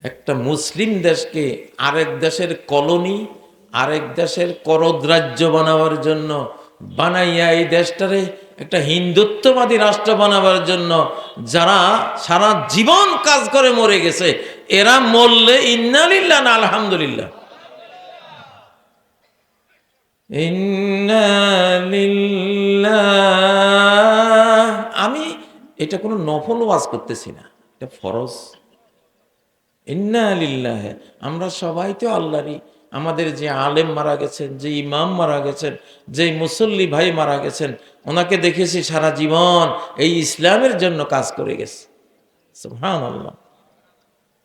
একটা মুসলিম দেশকে আরেক দেশের কলোনি, আরেক দেশের করদ্রাজ্য বানাবার জন্য বানাইয়া এই দেশটারে একটা হিন্দুত্ববাদী রাষ্ট্র বানাবার জন্য যারা সারা জীবন কাজ করে মরে গেছে, এরা মরলে ইন্না লিল্লাহ না আলহামদুলিল্লাহ। ইন্না লিল্লাহ। আমি এটা কোনো নফল ওয়াজ করতেছি না, এটা ফরজ। ইন্না লিল্লাহ। আমরা সবাই তো আল্লাহরই। আমাদের যে আলেম মারা গেছেন, যে ইমাম মারা গেছেন, যে মুসল্লি ভাই মারা গেছেন, ওনাকে দেখেছি সারা জীবন এই ইসলামের জন্য কাজ করে গেছে। সুবহানাল্লাহ।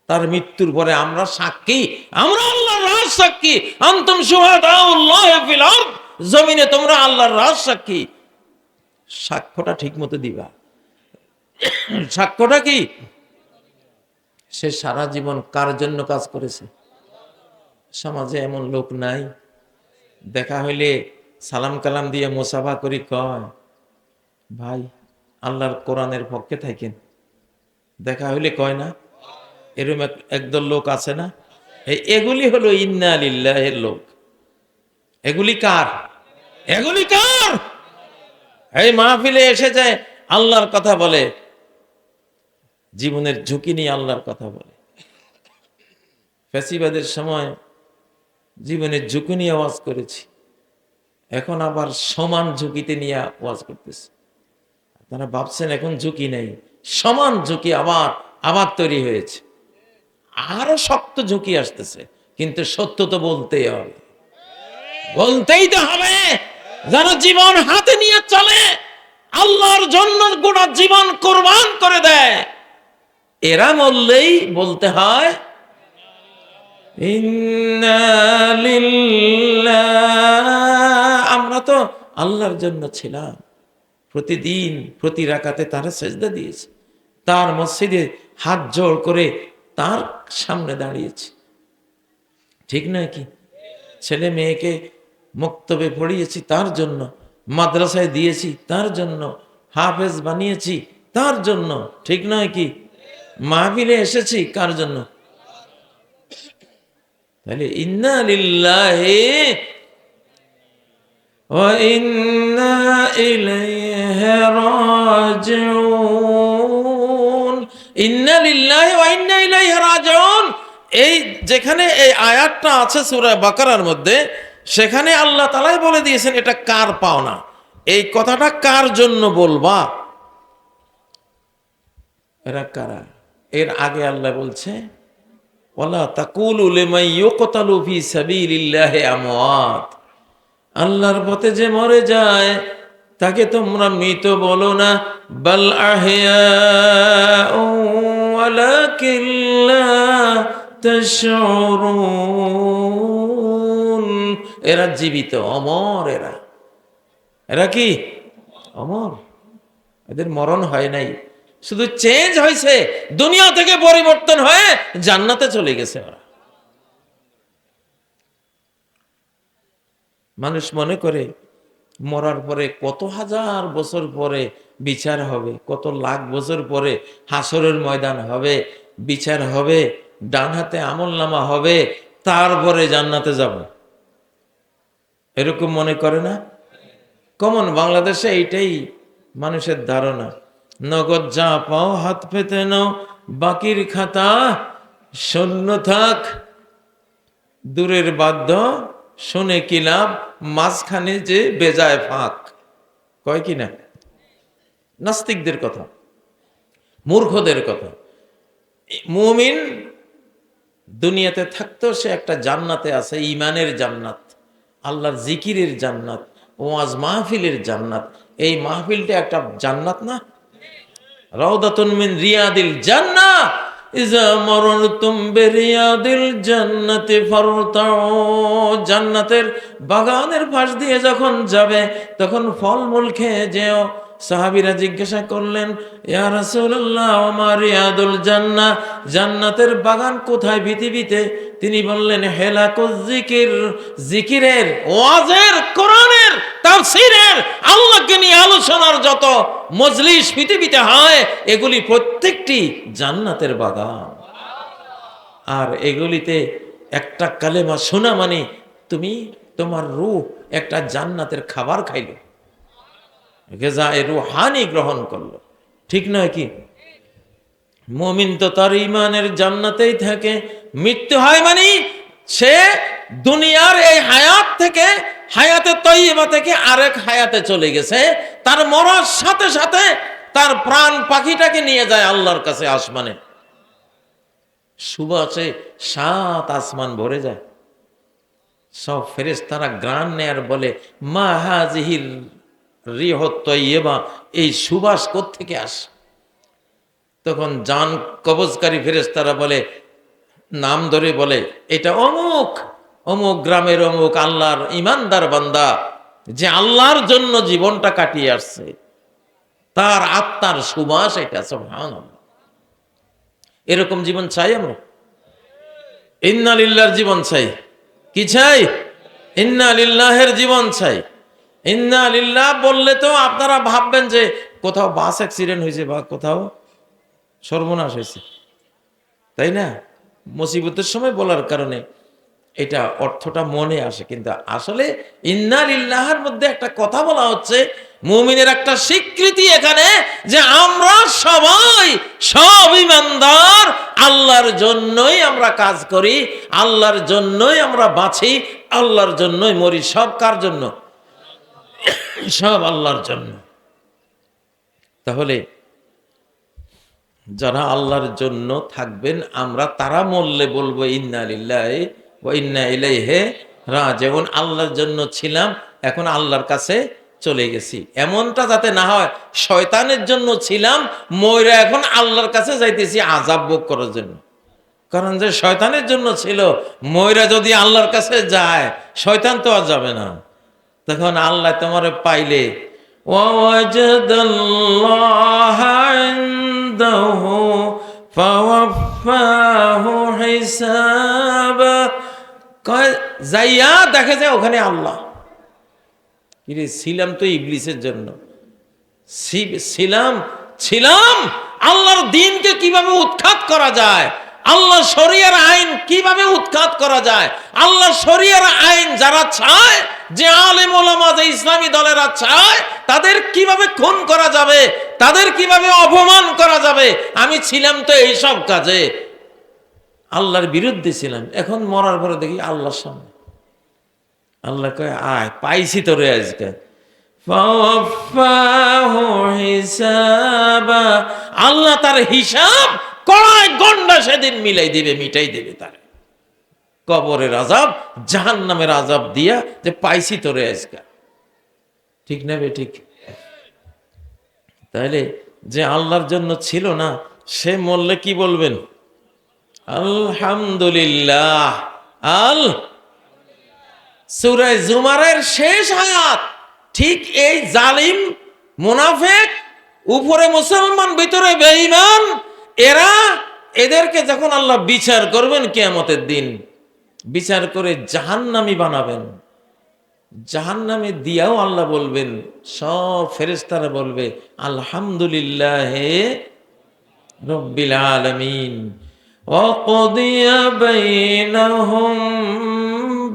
তার মৃত্যুর পরে আমরা সাক্ষী, আমরা আল্লাহর রাজ সাক্ষী। আনতুম শুহাদাউল্লাহ ফিল আরদ। জমিনে তোমরা আল্লাহর রাজ সাক্ষী। সাক্ষ্যটা ঠিক মতো দিবা। সাক্ষ্যটা কি? সে সারা জীবন কার জন্য কাজ করেছে? সমাজে এমন লোক নাই দেখা হইলে সালাম কালাম দিয়ে মোসাফা করি, কয় ভাই আল্লাহর কোরআনের পক্ষে থাকেন। দেখা হইলে কয় না? এরকম একদল লোক আছে না? এগুলি হলো ইন্না লিল্লাহের লোক। এগুলি কার? এগুলি কার? এই মাহফিলে এসে যায় আল্লাহর কথা বলে, জীবনের ঝুঁকি নিয়ে আল্লাহর কথা বলে। ফ্যাসিবাদের সময় জীবনের ঝুঁকি নিয়ে ওয়াজ করেছি, এখন আবার সমান ঝুঁকিতে নিয়ে ওয়াজ করতেছে। আপনারা ভাবছেন এখন ঝুঁকি নেই, সমান ঝুঁকি আবার আবার তৈরি হয়েছে। আরো শক্ত ঝুঁকি আসতেছে, কিন্তু সত্য তো বলতেই হবে, বলতেই তো হবে। যারা জীবন হাতে নিয়ে চলে, আল্লাহর জন্য গোটা জীবন কোরবান করে দেয়, এরা মরলেই বলতে হয় ইন্না লিল্লাহ। আমরা তো আল্লাহর জন্য ছিলাম, প্রতিদিন প্রতি রাকাতে তারা সেজদা দিয়েছে, তার মসজিদে হাত জোড় করে তার সামনে দাঁড়িয়েছি, ঠিক নয় কি? ছেলে মেয়েকে মক্তবে পড়িয়েছি তার জন্য, মাদ্রাসায় দিয়েছি তার জন্য, হাফেজ বানিয়েছি তার জন্য, ঠিক নয় কি? মাহফিলে এসেছি কার জন্য? তাহলে ইন্না লিল্লাহি ওয়া ইন্না ইলাইহি রাজিউন। ইন্না লিল্লাহি ওয়া ইন্না ইলাইহি রাজিউন। এই যেখানে এই আয়াতটা আছে সূরা বাকারার মধ্যে, সেখানে আল্লাহ তাআলাই বলে দিয়েছেন এটা কার পাওনা। এই কথাটা কার জন্য বলবা? এরা কারা? এর আগে আল্লাহ বলছে ওয়ালা তাকুলু লিমান ইউকতালু ফি সাবিলিল্লাহি আমওয়াত। আল্লাহর পথে যে মরে যায় তাকে তোমরা মৃত বলো না, বাল আহইয়াউ ওয়ালাকিন লা তাশউরুন। এরা জীবিত, অমর। এরা কি অমর? এদের মরণ হয় নাই, শুধু চেঞ্জ হয়েছে, দুনিয়া থেকে পরিবর্তন হয়ে জান্নাতে চলে গেছে ওরা। মানুষ মনে করে মরার পরে কত হাজার বছর পরে বিচার হবে, কত লাখ বছর পরে হাসরের ময়দান হবে, বিচার হবে, ডান হাতে আমলনামা হবে, তারপরে জান্নাতে যাব, এরকম মনে করে না? কমন বাংলাদেশে এইটাই মানুষের ধারণা। নগদ যা পাও হাত পেতে নাও, বাকির খাতা শূন্য থাক। দূরের বাদ্য শুনে কি লাভ, মাঝখানে যে বেজায় ফাঁক। কয় কি না? নাস্তিকদের কথা, মূর্খদের কথা। মুমিন দুনিয়াতে থাকতেও সে একটা জান্নাতে আছে, ইমানের জান্নাত, আল্লাহর জিকিরের জান্নাত, ওয়াজ মাহফিলের জান্নাত। এই মাহফিলটা একটা জান্নাত না? রাউদাতুন মিন রিয়াদিল জান্নাহ, ইজা মাররতুম বিরিয়াদিল জান্নাতি ফারতাউ। জান্নাতের বাগানের পাশ দিয়ে যখন যাবে তখন ফলমূল খেয়ে যেও। সাহাবীরা জিজ্ঞাসা করলেন, ইয়া রাসূলুল্লাহ ওয়া মা রিয়াদুল জান্নাহ, জান্নাতের বাগান কোথায় পৃথিবীতে? তিনি বললেন হেলাকুজ জিকির, জিকিরের, ওয়াজের, কোরআনের, তাফসীরের, আল্লাহকে নিয়ে আলোচনার যত মজলিস পৃথিবীতে হয়, এগুলি প্রত্যেকটি জান্নাতের বাগান। আর এগুলিতে একটা কালেমা শোনা মানে তুমি তোমার রূহ একটা জান্নাতের খাবার খাইলো, গেজায়ে রুহানি গ্রহণ করলো, ঠিক নয় কি? মুমিন তো তার ইমানের জান্নাতেই থাকে। মৃত্যু হয় মানে সে দুনিয়ার এই হায়াত থেকে, হায়াতে তয়্যিবা থেকে আরেক হায়াতে চলে গেছে। তার মরার সাথে সাথে তার প্রাণ পাখিটাকে নিয়ে যায় আল্লাহর কাছে আসমানে, সুবাসে 7 আসমান ভরে যায়। সব ফেরেশতারা গ্রান নেয়ার বলে, মা হাজিহির রিহ তয়্যিবা, এই সুবাস কোত্থেকে আসে? তখন জান কবজকারী ফেরেশতারা বলে, নাম ধরে বলে, এটা অমুক অমুক গ্রামের অমুক আল্লাহর ইমানদার বান্দা, যে আল্লাহর জন্য জীবনটা কাটিয়ে আসছে, তার আত্মার সুবাস এটা। সুবহানাল্লাহ। এরকম জীবন চাই আমরা? ইন্না লিল্লাহর জীবন চাই। কি চাই? ইন্না লিল্লাহের জীবন চাই। ইন্না লিল্লাহ বললে তো আপনারা ভাববেন যে কোথাও বাস অ্যাক্সিডেন্ট হয়েছে বা কোথাও সর্বনাশ হয়েছে, তাই না? মুসিবতের সময় বলার কারণে এটা অর্থটা মনে আসে, কিন্তু আসলে ইন্না লিল্লাহের মধ্যে একটা কথা বলা হচ্ছে, মুমিনের একটা স্বীকৃতি এখানে যে আমরা সবাই, সব ঈমানদার আল্লাহর জন্যই আমরা কাজ করি, আল্লাহর জন্যই আমরা বাঁচি, আল্লাহর জন্যই মরি। সব কার জন্য? সব আল্লাহর জন্য। তাহলে যারা আল্লাহর জন্য থাকবেন, আমরা তারা মরলে বলবো ইন্না লিল্লাহি ওয়া ইন্না ইলাইহি রাজিউন। আল্লাহর জন্য ছিলাম, এখন আল্লাহর কাছে চলে গেছি। এমনটা যাতে না হয় শয়তানের জন্য ছিলাম, মইরা এখন আল্লাহর কাছে যাইতেছি আযাব ভোগ করার জন্য। কারণ যে শয়তানের জন্য ছিল, মইরা যদি আল্লাহর কাছে যায়, শয়তান তো আর যাবে না। তখন আল্লাহ তোমারে পাইলে ওয়াজাদাল্লাহা ইনদাহু ফাওয়াফাহু হিসাবা, যাইয়া দেখে যে ওখানে আল্লাহ। কিরে, ছিলাম তো ইবলিসের জন্য, ছিলাম আল্লাহর দ্বীনকে কিভাবে উৎখাত করা যায়, আল্লাহ শরিয়ার আইন কিভাবে উৎখাত করা যায়, আল্লাহ শরিয়ার আইন যারা চায়, যে আলেম ওলামা, যে ইসলামী দলেরা চায়, তাদের কিভাবে খুন করা যাবে, তাদের কিভাবে অপমান করা যাবে, আমি ছিলাম তো এইসব কাজে, আল্লাহর বিরুদ্ধে ছিলাম। এখন মরার পরে দেখি আল্লাহর সামনে। আল্লাহ কয়, আয় পাইছি তোরে আজকে। আল্লাহ তার হিসাব কড়ায় গন্ডা সেদিন মিলাই দিবে, মিটাই দেবে তার কবরের আযাব, জাহান্নামের আযাব দিয়া, যে পাইছি তোরে আজকে। ঠিক না বে ঠিক? তাহলে যে আল্লাহর জন্য ছিল না, সে মরলে কি বলবেন? আলহামদুলিল্লাহ। সূরা জুমারের শেষ আয়াত, ঠিক এই জালিম মুনাফিক, উপরে মুসলমান ভিতরে বেঈমান, এদেরকে যখন আল্লাহ বিচার করবেন কিয়ামতের দিন, বিচার করে জাহান্নামী বানাবেন, জাহান্নামে দিয়াও আল্লাহ বলবেন, সব ফেরেশতারা বলবে আলহামদুলিল্লাহ রাব্বিল আলামিন ওয়া কুদিয়া বাইনাহুম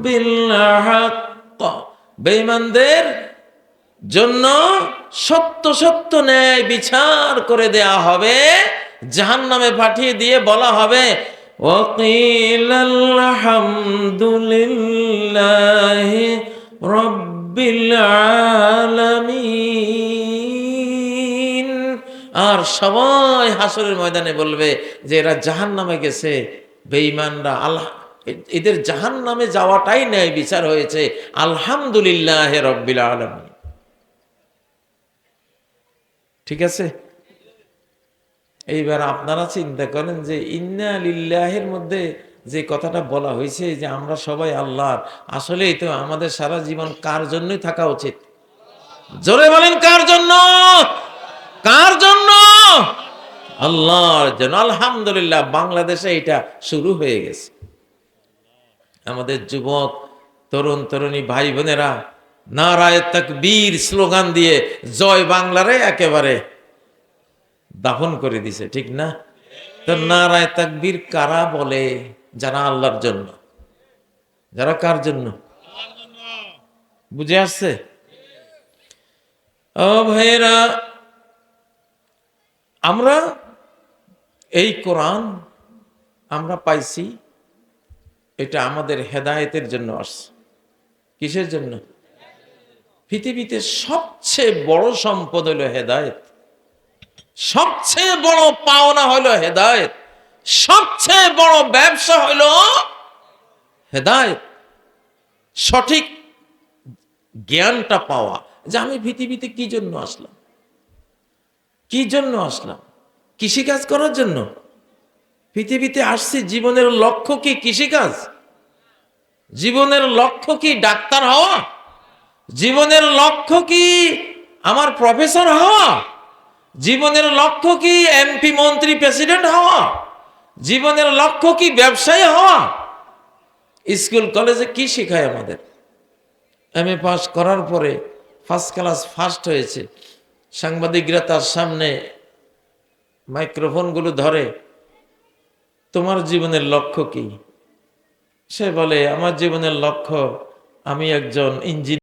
বিল হক। বেঈমানদের জন্য সত্য সত্য ন্যায় বিচার করে দেয়া হবে, জাহান্নামে পাঠিয়ে দিয়ে বলা হবে ওয়াকিলাল হামদুলিল্লাহি রাব্বিল আলামিন। আর সবাই হাসরের ময়দানে বলবে যে এরা জাহান্নামে গেছে, বেঈমানরা, আল্লাহ এদের জাহান্নামে যাওয়াটাই ন্যায় বিচার হয়েছে, আলহামদুলিল্লাহ রাব্বিল আলামিন। ঠিক আছে? এইবার আপনারা চিন্তা করেন যে ইন্না লিল্লাহের মধ্যে যে কথাটা বলা হয়েছে যে আমরা সবাই আল্লাহর, আসলেই তো আমাদের সারা জীবন কার জন্যই থাকা উচিত? জোরে বলেন, কার জন্য? কার জন্য? আল্লাহর জন্য। আলহামদুলিল্লাহ, বাংলাদেশে এটা শুরু হয়ে গেছে। আমাদের যুবক তরুণ তরুণী ভাই বোনেরা নারায়ে তাকবীর স্লোগান দিয়ে জয় বাংলারে একেবারে দাফন করে দিছে, ঠিক না? তো নারায়ে তাকবীর কারা বলে? যারা আল্লাহর জন্য। যারা কার জন্য? বুঝে আসছে? ও ভাইয়েরা, আমরা এই কোরআন আমরা পাইছি, এটা আমাদের হেদায়েতের জন্য আসছে। কিসের জন্য? পৃথিবীতে সবচেয়ে বড় সম্পদ হলো হেদায়েত, সবচেয়ে বড় পাওনা হলো হেদায়েত, সবচেয়ে বড় ব্যবসা হলো হেদায়েত। সঠিক জ্ঞানটা পাওয়া যে আমি পৃথিবীতে কি জন্য আসলাম, কি জন্য আসলাম? কৃষিকাজ করার জন্য পৃথিবীতে আসছি। জীবনের লক্ষ্য কি? কৃষিকাজ। জীবনের লক্ষ্য কি? ডাক্তার হওয়া। জীবনের লক্ষ্য কি? আমার প্রফেসর হওয়া। জীবনের লক্ষ্য কি? এমপি, মন্ত্রী, প্রেসিডেন্ট হওয়া। জীবনের লক্ষ্য কি? ব্যবসায়ী হওয়া। স্কুল কলেজে কি শেখায় আমাদের? এমএ পাস করার পরে ফার্স্ট ক্লাস ফার্স্ট হয়েছে, সাংবাদিকরা তার সামনে মাইক্রোফোনগুলো ধরে, তোমার জীবনের লক্ষ্য কি? সে বলে আমার জীবনের লক্ষ্য আমি একজন ইঞ্জিনিয়ার।